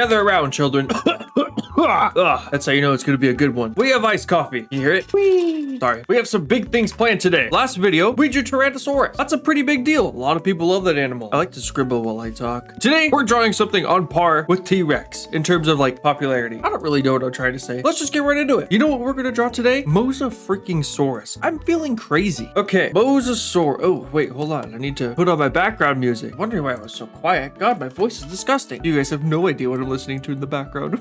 Gather around, children. That's how you know it's gonna be a good one. We have iced coffee. You hear it? Whee! Sorry. We have some big things planned today. Last video, we drew Tyrannosaurus. That's a pretty big deal. A lot of people love that animal. I like to scribble while I talk. Today, we're drawing something on par with T-Rex in terms of like popularity. I don't really know what I'm trying to say. Let's just get right into it. You know what we're gonna draw today? Mosasaurus. I'm feeling crazy. Okay, Mosasaurus. Oh, wait, hold on. I need to put on my background music. Wondering why I was so quiet. God, my voice is disgusting. You guys have no idea what I'm listening to in the background.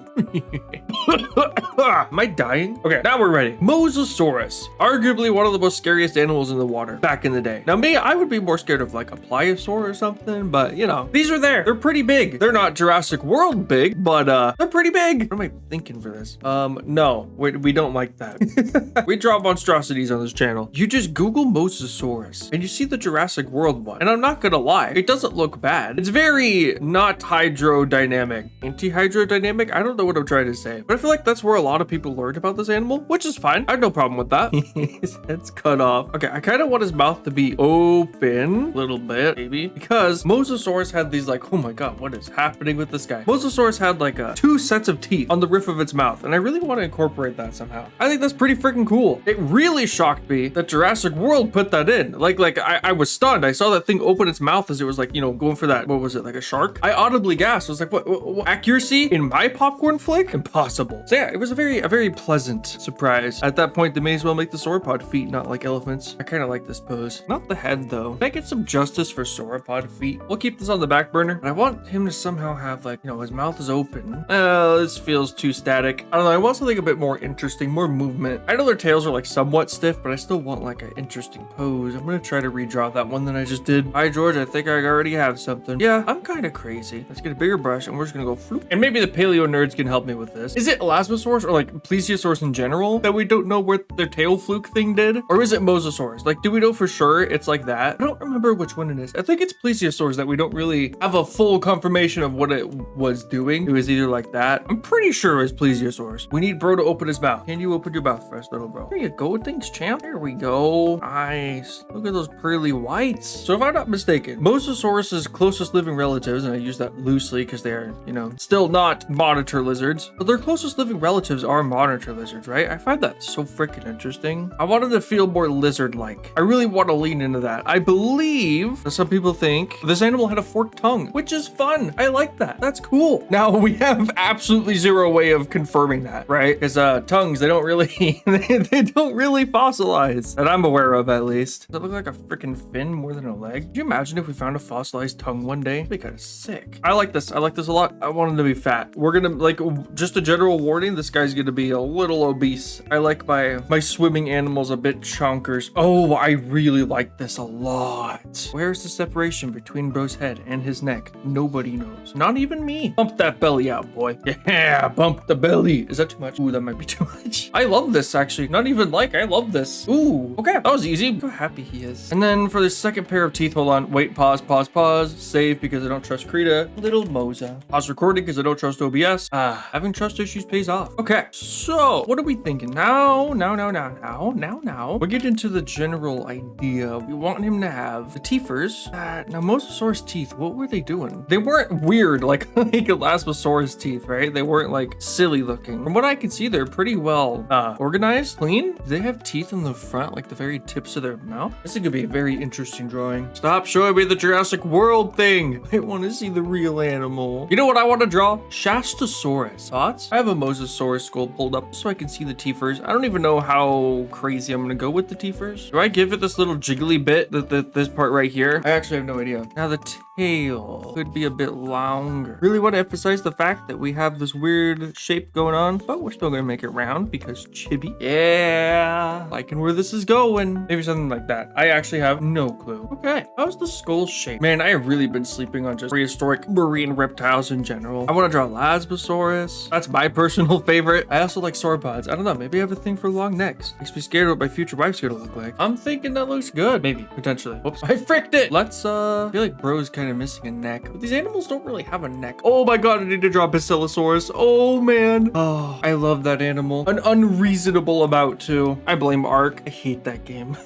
Am I dying? Okay, now we're ready. Mosasaurus, arguably one of the most scariest animals in the water back in the day. Now me, I would be more scared of like a pliosaur or something, but you know, these are there. They're pretty big. They're not Jurassic World big, but they're pretty big. What am I thinking for this? No, we don't like that. We draw monstrosities on this channel. You just Google Mosasaurus and you see the Jurassic World one. And I'm not gonna lie, it doesn't look bad. It's very not hydrodynamic. Anti-hydrodynamic? I don't know what I'm trying to say, but I feel like that's where a lot of people learned about this animal, which is fine. I have no problem with that. His head's cut off. Okay, I kind of want his mouth to be open a little bit, maybe, because Mosasaurus had these like, oh my god, what is happening with this guy? Mosasaurus had like two sets of teeth on the roof of its mouth, and I really want to incorporate that somehow. I think that's pretty freaking cool. It really shocked me that Jurassic World put that in. I was stunned. I saw that thing open its mouth as it was like, you know, going for that, what was it, like a shark? I audibly gasped. I was like, what accuracy in my popcorn flick? Impossible. So yeah, it was a very pleasant surprise. At that point, they may as well make the sauropod feet, not like elephants. I kind of like this pose. Not the head though. Can I get some justice for sauropod feet? We'll keep this on the back burner, but I want him to somehow have like, you know, his mouth is open. This feels too static. I don't know. I want something a bit more interesting, more movement. I know their tails are like somewhat stiff, but I still want like an interesting pose. I'm gonna try to redraw that one that I just did. Hi, George. I think I already have something. Yeah, I'm kind of crazy. Let's get a bigger brush and we're just gonna go floop. And maybe the paleo nerds can help me with this. Is it elasmosaurus or like plesiosaurus in general that we don't know what their tail fluke thing did? Or is it mosasaurus? Like, do we know for sure it's like that? I don't remember which one it is. I think it's plesiosaurus that we don't really have a full confirmation of what it was doing. It was either like that. I'm pretty sure it's plesiosaurus. We need bro to open his mouth. Can you open your mouth first, little bro? There you go. Thanks, champ. There we go. Nice. Look at those pearly whites. So if I'm not mistaken, Mosasaurus's closest living relatives, and I use that loosely because they are, you know, still not monitor lizards, but their closest living relatives are monitor lizards, right? I find that so freaking interesting. I want them to feel more lizard-like. I really want to lean into that. I believe that some people think this animal had a forked tongue, which is fun. I like that. That's cool. Now we have absolutely zero way of confirming that, right? Because tongues, they don't really they don't really fossilize that I'm aware of, at least. Does that look like a freaking fin more than a leg? Could you imagine if we found a fossilized tongue one day? That'd be kind of sick. I like this. I like this a lot. I want him to be fat. We're gonna, like, just a general warning, this guy's gonna be a little obese. I like my swimming animals a bit chonkers. Oh, I really like this a lot. Where's the separation between bro's head and his neck? Nobody knows. Not even me. Bump that belly out, boy. Yeah, bump the belly. Is that too much? Ooh, that might be too much. I love this, actually. Not even like, I love this. Ooh, okay. That was easy. Look how happy he is. And then for the second pair of teeth, hold on. Wait, pause. Save because I don't trust Krita. Little Mosa. Pause recording because I don't trust OBS. Having trust issues pays off. Okay, so what are we thinking? Now. We get into the general idea. We want him to have the teethers. Now, Mosasaurus teeth, what were they doing? They weren't weird like Elasmosaurus teeth, right? They weren't like silly looking. From what I can see, they're pretty well organized, clean. Do they have teeth in the front, like the very tips of their mouth? This is gonna be a very interesting drawing. Stop showing me the Jurassic World thing. I want to see the real animal. You know what I want to draw? Shastasaurus. Thoughts? I have a Mosasaurus skull pulled up so I can see the teethers. I don't even know how crazy I'm gonna go with the teethers. Do I give it this little jiggly bit, this part right here? I actually have no idea. Now the tail could be a bit longer. Really want to emphasize the fact that we have this weird shape going on, but we're still gonna make it round because chibi. Yeah, liking where this is going. Maybe something like that. I actually have no clue. Okay, how's the skull shape? Man, I have really been sleeping on just prehistoric marine reptiles in general. I want to draw elasmosaurus. That's my personal favorite. I also like sauropods. I don't know, maybe I have a thing for long necks. Makes me scared of what my future wife's gonna look like. I'm thinking that looks good. Maybe, potentially. Whoops, I fricked it. Let's, I feel like bro's kind of missing a neck. But these animals don't really have a neck. Oh my god, I need to draw Basilosaurus. Oh man. Oh, I love that animal. An unreasonable amount too. I blame Ark. I hate that game.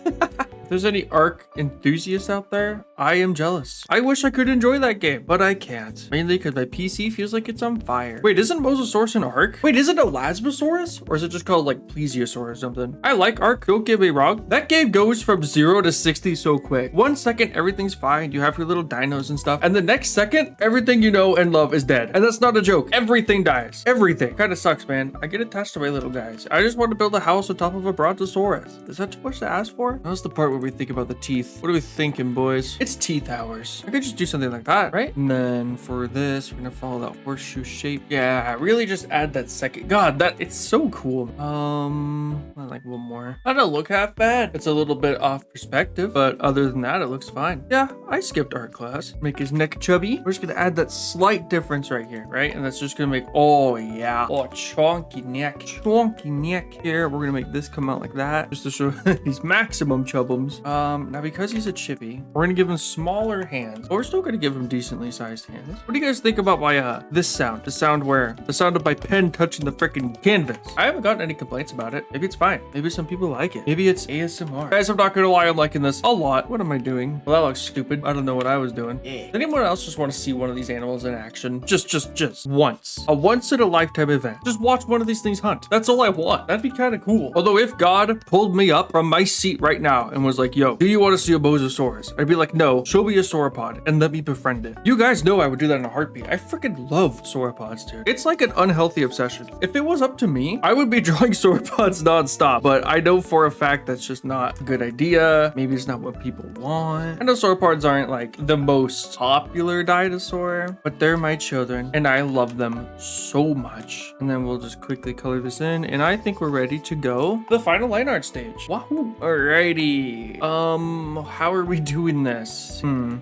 there's any Ark enthusiasts out there, I am jealous. I wish I could enjoy that game, but I can't. Mainly because my PC feels like it's on fire. Wait, isn't Mosasaurus an Ark? Wait, is it elasmosaurus? Or is it just called like plesiosaur or something? I like Ark, don't get me wrong. That game goes from 0 to 60 so quick. 1 second, everything's fine. You have your little dinos and stuff. And the next second, everything you know and love is dead. And that's not a joke. Everything dies. Everything. Kind of sucks, man. I get attached to my little guys. I just want to build a house on top of a brontosaurus. Is that too much to ask for? That's the part where we think about the teeth. What are we thinking, boys? It's teeth hours. I could just do something like that, right? And then for this, we're gonna follow that horseshoe shape. Yeah, really just add that second. God, that it's so cool. I like one more. I don't look half bad. It's a little bit off perspective, but other than that, it looks fine. Yeah, I skipped art class. Make his neck chubby. We're just gonna add that slight difference right here, right? And that's just gonna make, oh yeah, oh, chonky neck. Chonky neck here. We're gonna make this come out like that, just to show these maximum chubbums. Now because he's a chibi, we're gonna give him smaller hands, but we're still gonna give him decently sized hands. What do you guys think about my this sound? The sound where the sound of my pen touching the freaking canvas. I haven't gotten any complaints about it. Maybe it's fine. Maybe some people like it. Maybe it's ASMR. Guys, I'm not gonna lie, I'm liking this a lot. What am I doing? Well, that looks stupid. I don't know what I was doing. Yeah. Does anyone else just want to see one of these animals in action? Just once. A once in a lifetime event. Just watch one of these things hunt. That's all I want. That'd be kind of cool. Although if God pulled me up from my seat right now and was like, yo, do you want to see a Mosasaurus? I'd be like, no, show me a sauropod and let me befriend it. You guys know I would do that in a heartbeat. I freaking love sauropods, dude. It's like an unhealthy obsession. If it was up to me, I would be drawing sauropods nonstop, but I know for a fact that's just not a good idea. Maybe it's not what people want. I know sauropods aren't like the most popular dinosaur, but they're my children and I love them so much. And then we'll just quickly color this in and I think we're ready to go the final line art stage. Wahoo! Alrighty. How are we doing this? Okay,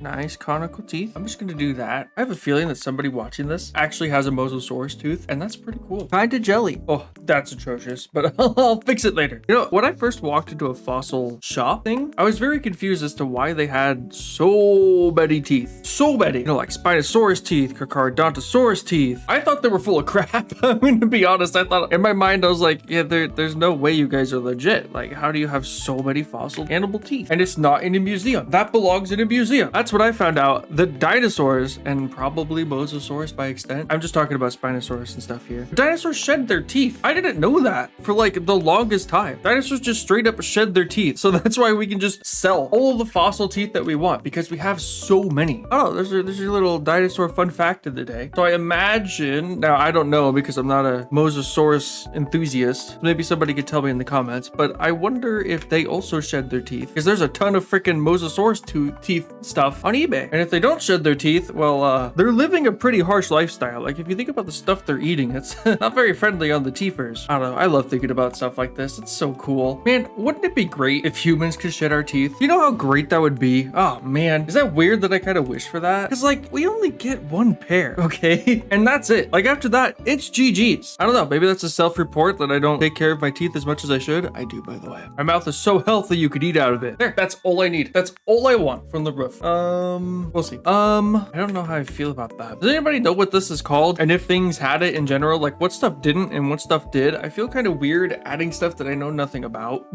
nice conical teeth. I'm just gonna do that. I have a feeling that somebody watching this actually has a Mosasaurus tooth, and that's pretty cool. Kinda jelly. Oh, that's atrocious, but I'll fix it later. You know, when I first walked into a fossil shop thing, I was very confused as to why they had so many teeth. So many. You know, like Spinosaurus teeth, Carcharodontosaurus teeth. I thought they were full of crap. I'm gonna be honest. I thought in my mind, I was like, yeah, there's no way you guys are legit. Like, how do you have so many fossil animal teeth? And it's not in a museum. That belongs in a museum. That's what I found out. The dinosaurs, and probably Mosasaurus by extent. I'm just talking about Spinosaurus and stuff here. Dinosaurs shed their teeth. I didn't know that for like the longest time. Dinosaurs just straight up shed their teeth. So that's why we can just sell all the fossil teeth that we want because we have so many. Oh, there's your little dinosaur fun fact of the day. So I imagine, now I don't know because I'm not a Mosasaurus enthusiast. Maybe somebody could tell me in the comments, but I wonder if they also shed their teeth because there's a ton of freaking Mosasaurus teeth stuff on eBay. And if they don't shed their teeth, well, they're living a pretty harsh lifestyle. Like if you think about the stuff they're eating, it's not very friendly on the teethers. I don't know. I love thinking about stuff like this. It's so cool. Man, wouldn't it be great if humans could shed our teeth? You know how great that would be? Oh man, is that weird that I kind of wish for that? Because like we only get one pair, okay? And that's it. Like after that, it's GG's. I don't know. Maybe that's a self-report that I don't take care of my teeth as much as I should. I do, by the way. My mouth is so healthy you could eat out of it. There, that's all I need. That's all I want from the roof. We'll see. I don't know how I feel about that. Does anybody know what this is called? And if things had it in general, like what stuff didn't and what stuff did? I feel kind of weird adding stuff that I know nothing about.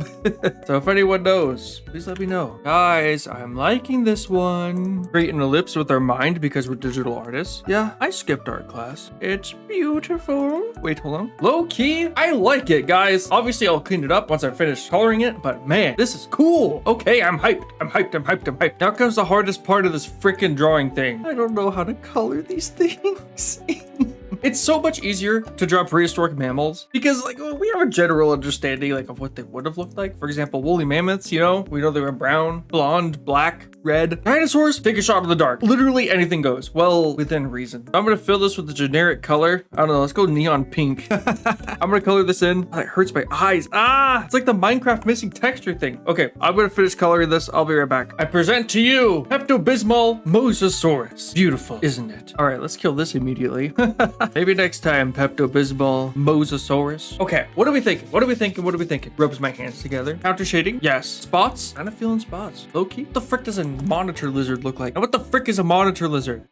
So if anyone knows, please let me know. Guys, I'm liking this one. Create an ellipse with our mind because we're digital artists. Yeah, I skipped art class. It's beautiful. Wait, hold on. Low key, I like it, guys. Obviously, I'll clean it up once I finish coloring it, but man, this is cool. Okay, I'm hyped. I'm hyped. Now comes the hardest part of this freaking drawing thing. I don't know how to color these things. It's so much easier to draw prehistoric mammals because like we have a general understanding like of what they would have looked like. For example, woolly mammoths, you know, we know they were brown, blonde, black, red. Dinosaurs, take a shot in the dark. Literally anything goes. Well, within reason. I'm gonna fill this with a generic color. I don't know, let's go neon pink. I'm gonna color this in. Oh, it hurts my eyes. Ah, it's like the Minecraft missing texture thing. Okay, I'm gonna finish coloring this. I'll be right back. I present to you Pepto-Bismol Mosasaurus. Beautiful, isn't it? All right, let's kill this immediately. Maybe next time, Pepto-Bismol Mosasaurus. Okay, what are we thinking? Rubs my hands together. Counter shading? Yes. Spots? Kind of feeling spots. Low-key? What the frick does a monitor lizard look like? And what the frick is a monitor lizard?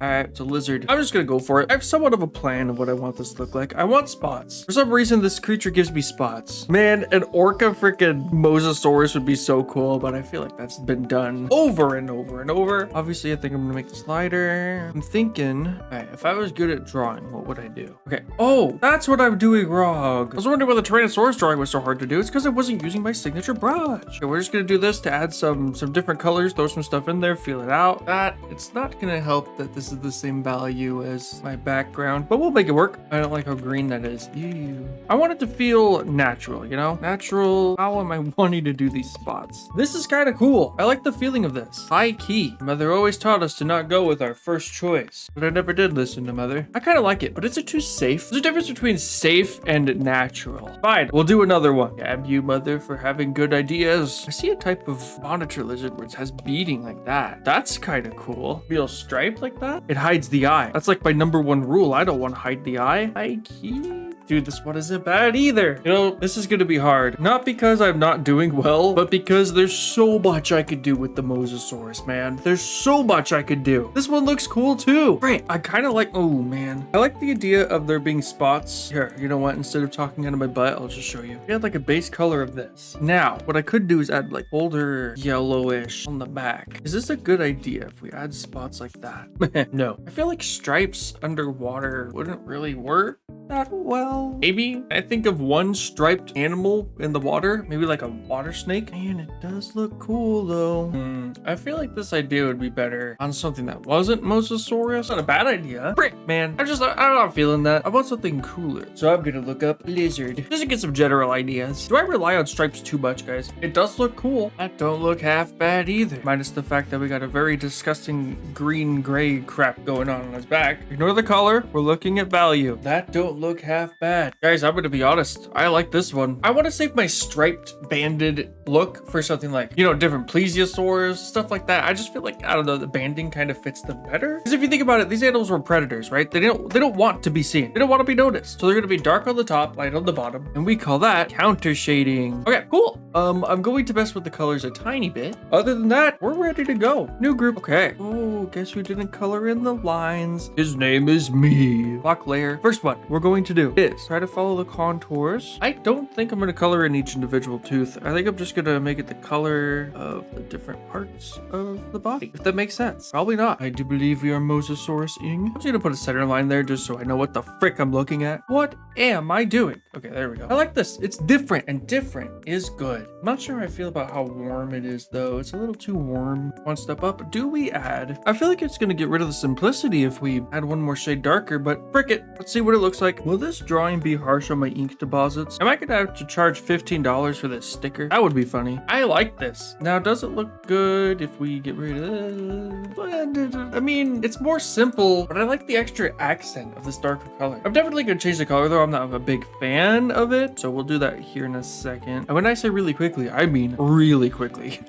All right, it's a lizard. I'm just gonna go for it. I have somewhat of a plan of what I want this to look like. I want spots. For some reason, this creature gives me spots. Man, an orca freaking Mosasaurus would be so cool, but I feel like that's been done over and over and over. Obviously, I think I'm gonna make this lighter. I'm thinking, all right, if I was good at drawing, what would I do? Okay. Oh, that's what I'm doing wrong. I was wondering why the Tyrannosaurus drawing was so hard to do. It's because I wasn't using my signature brush. Okay, we're just gonna do this to add some different colors, throw some stuff in there, feel it out. It's not gonna help that this is the same value as my background, but we'll make it work. I don't like how green that is. Ew. I want it to feel natural, you know? Natural. How am I wanting to do these spots? This is kind of cool. I like the feeling of this. High key. Mother always taught us to not go with our first choice, but I never did listen to Mother. I kind of like it, but is it too safe? There's a difference between safe and natural. Fine, we'll do another one. Damn you, Mother, for having good ideas. I see a type of monitor lizard where it has beading like that. That's kind of cool. Feel striped like that? It hides the eye. That's like my #1 rule. I don't want to hide the eye. High key. Dude, this one isn't bad either. You know, this is gonna be hard. Not because I'm not doing well, but because there's so much I could do with the Mosasaurus, man. There's so much I could do. This one looks cool too. Right, I kind of like, oh man. I like the idea of there being spots. Here, you know what? Instead of talking out of my butt, I'll just show you. We had like a base color of this. Now, what I could do is add like bolder yellowish on the back. Is this a good idea if we add spots like that? No. I feel like stripes underwater wouldn't really work that well. Maybe I think of one striped animal in the water, maybe like a water snake. Man, it does look cool though. I feel like this idea would be better on something that wasn't Mosasaurus. Not a bad idea. Frick, man. I'm not feeling that. I want something cooler. So I'm gonna look up lizard just to get some general ideas. Do I rely on stripes too much, guys? It does look cool. That don't look half bad either. Minus the fact that we got a very disgusting green-gray crap going on his back. Ignore the color. We're looking at value. That don't look half bad. Guys, I'm gonna be honest. I like this one. I want to save my striped banded look for something like, you know, different plesiosaurs, stuff like that. I just feel like, I don't know, the banding kind of fits them better. Because if you think about it, these animals were predators, right? They don't want to be seen. They don't want to be noticed. So they're gonna be dark on the top, light on the bottom, and we call that counter shading. Okay, cool. I'm going to mess with the colors a tiny bit. Other than that, we're ready to go. New group. Okay. Oh, guess who didn't color in the lines? His name is me. Block layer. First one we're going to do is try to follow the contours. I don't think I'm going to color in each individual tooth. I think I'm just going to make it the color of the different parts of the body, if that makes sense. Probably not. I do believe we are Mosasaurus-ing. I'm just going to put a center line there just so I know what the frick I'm looking at. What am I doing? Okay, there we go. I like this. It's different, and different is good. I'm not sure how I feel about how warm it is though. It's a little too warm. One step up. Do we add? I feel like it's going to get rid of the simplicity if we add one more shade darker, but frick it. Let's see what it looks like. Will this drawing be harsh on my ink deposits? Am I gonna have to charge $15 for this sticker? That would be funny. I like this. Now, does it look good if we get rid of it? I mean, it's more simple, but I like the extra accent of this darker color. I'm definitely gonna change the color though. I'm not a big fan of it, so we'll do that here in a second. And when I say really quickly, I mean really quickly.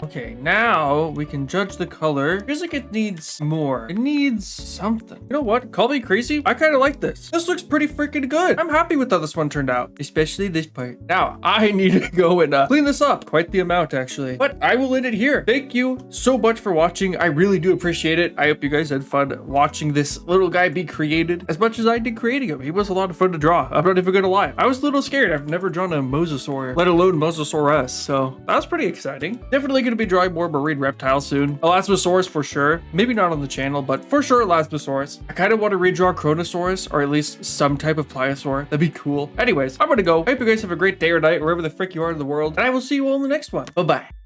Okay, now we can judge the color. Feels like it needs more. It needs something. You know what? Call me crazy. I kind of like this. This looks pretty freaking good. I'm happy with how this one turned out, especially this part. Now, I need to go and clean this up. Quite the amount, actually. But I will end it here. Thank you so much for watching. I really do appreciate it. I hope you guys had fun watching this little guy be created as much as I did creating him. He was a lot of fun to draw. I'm not even gonna lie. I was a little scared. I've never drawn a Mosasaur, let alone Mosasaurus, so that was pretty exciting. Definitely gonna be drawing more marine reptiles soon. Elasmosaurus for sure. Maybe not on the channel, but for sure Elasmosaurus. I kind of want to redraw Kronosaurus, or at least some type of pliosaur. That'd be cool. Anyways, I'm gonna go. I hope you guys have a great day or night, wherever the frick you are in the world, and I will see you all in the next one. Bye-bye.